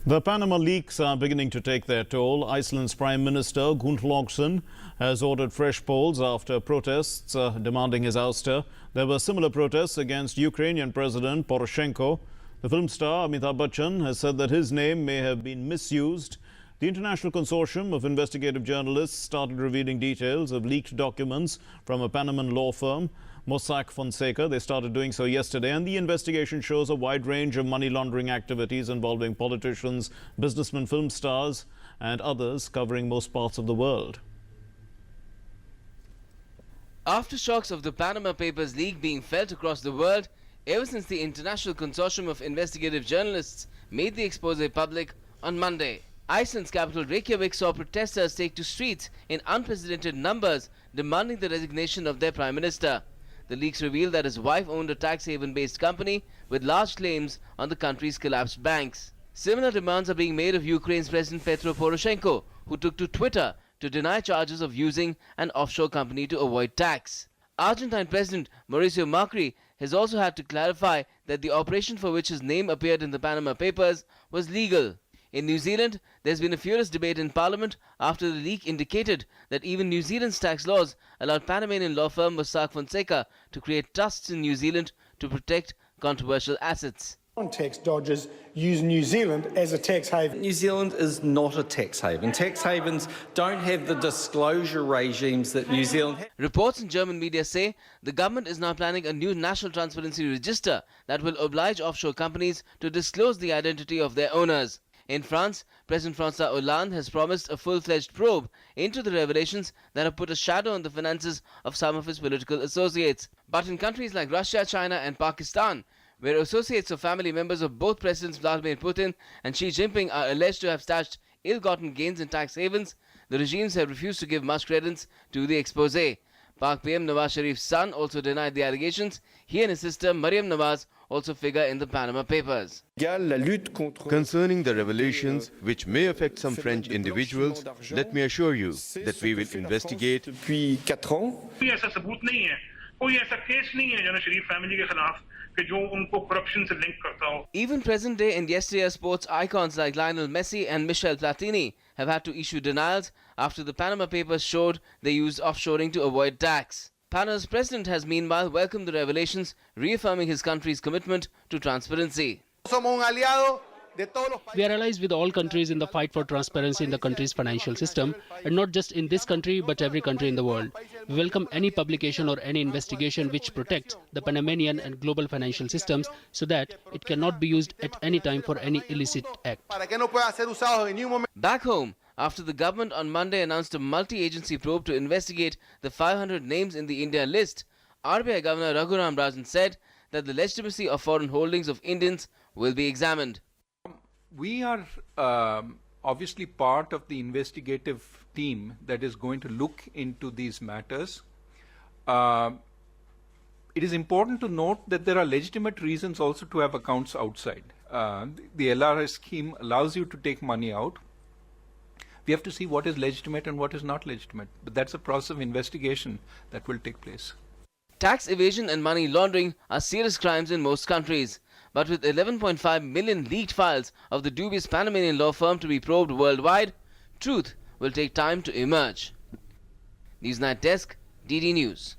The Panama leaks are beginning to take their toll. Iceland's Prime Minister Gunnlaugsson has ordered fresh polls after protests demanding his ouster. There were similar protests against Ukrainian President Poroshenko. The film star Amitabh Bachchan has said that his name may have been misused. The International Consortium of Investigative Journalists started revealing details of leaked documents from a Panamanian law firm, Mossack Fonseca. They started doing so yesterday, and the investigation shows a wide range of money laundering activities involving politicians, businessmen, film stars, and others covering most parts of the world. Aftershocks of the Panama Papers leak being felt across the world ever since the International Consortium of Investigative Journalists made the expose public on Monday. Iceland's capital Reykjavik saw protesters take to streets in unprecedented numbers demanding the resignation of their prime minister. The leaks reveal that his wife owned a tax haven-based company with large claims on the country's collapsed banks. Similar demands are being made of Ukraine's President Petro Poroshenko, who took to Twitter to deny charges of using an offshore company to avoid tax. Argentine President Mauricio Macri has also had to clarify that the operation for which his name appeared in the Panama Papers was legal. In New Zealand, there's been a furious debate in Parliament after the leak indicated that even New Zealand's tax laws allowed Panamanian law firm Mossack Fonseca to create trusts in New Zealand to protect controversial assets. Tax dodgers use New Zealand as a tax haven. New Zealand is not a tax haven. Tax havens don't have the disclosure regimes that New Zealand has. Reports in German media say the government is now planning a new national transparency register that will oblige offshore companies to disclose the identity of their owners. In France, President François Hollande has promised a full-fledged probe into the revelations that have put a shadow on the finances of some of his political associates. But in countries like Russia, China and Pakistan, where associates or family members of both Presidents Vladimir Putin and Xi Jinping are alleged to have stashed ill-gotten gains in tax havens, the regimes have refused to give much credence to the expose. Pak PM Nawaz Sharif's son also denied the allegations. He and his sister Mariam Nawaz also figure in the Panama Papers. Concerning the revelations which may affect some French individuals, let me assure you that we will investigate. Even present-day and yesteryear sports icons like Lionel Messi and Michel Platini have had to issue denials after the Panama Papers showed they used offshoring to avoid tax. Panama's president has meanwhile welcomed the revelations, reaffirming his country's commitment to transparency. We are allies with all countries in the fight for transparency in the country's financial system, and not just in this country but every country in the world. We welcome any publication or any investigation which protects the Panamanian and global financial systems so that it cannot be used at any time for any illicit act. Back home, after the government on Monday announced a multi-agency probe to investigate the 500 names in the India list, RBI Governor Raghuram Rajan said that the legitimacy of foreign holdings of Indians will be examined. We are obviously part of the investigative team that is going to look into these matters. It is important to note that there are legitimate reasons also to have accounts outside. The LRS scheme allows you to take money out. We have to see what is legitimate and what is not legitimate. But that's a process of investigation that will take place. Tax evasion and money laundering are serious crimes in most countries. But with 11.5 million leaked files of the dubious Panamanian law firm to be probed worldwide, truth will take time to emerge. Newsnight Desk, DD News.